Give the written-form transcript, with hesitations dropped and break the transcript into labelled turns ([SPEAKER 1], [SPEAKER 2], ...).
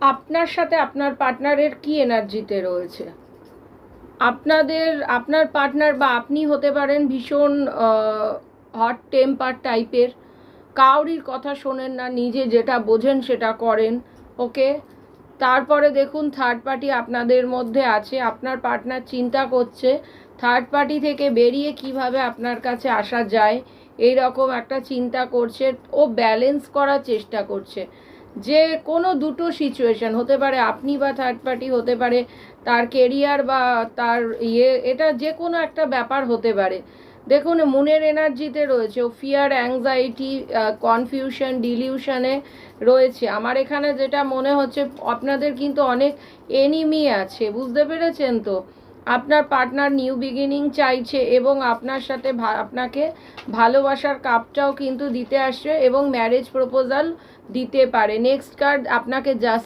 [SPEAKER 1] আপনার সাথে আপনার পার্টনারের কি এনার্জিতে রয়েছে। আপনার পার্টনার বা আপনি হতে পারেন ভীষণ হট টেম্পার টাইপের, কাউরির কথা শোনেন না, নিজে যেটা বোঝেন সেটা করেন। ওকে, তারপরে দেখুন থার্ড পার্টি আপনাদের মধ্যে আছে। আপনার পার্টনার চিন্তা করছে থার্ড পার্টি থেকে বেরিয়ে কিভাবে আপনার কাছে আসা যায়, এই রকম একটা চিন্তা করছে। ও ব্যালেন্স করার চেষ্টা করছে। যে কোনো দুটো সিচুয়েশন হতে পারে, আপনি বা থার্ড পার্টি, হতে পারে তার কেরিয়ার বা তার এটা যে কোনো একটা ব্যাপার হতে পারে। দেখুন মুনের এনার্জিতে রয়েছে, ও ফিয়ার, অ্যাংজাইটি, কনফিউশন, ডিলিউশনে রয়েছে। আমার এখানে যেটা মনে হচ্ছে আপনাদের কিন্তু অনেক এনিমি আছে, বুঝতে পেরেছেন তো। আপনার পার্টনার নিউ বিগিনিং চাইছে এবং আপনার সাথে আপনাকে ভালোবাসার কাপটাও কিন্তু দিতে আসছে এবং ম্যারেজ প্রপোজাল দিতে পারে। নেক্সট কার্ড আপনাকে জাস্ট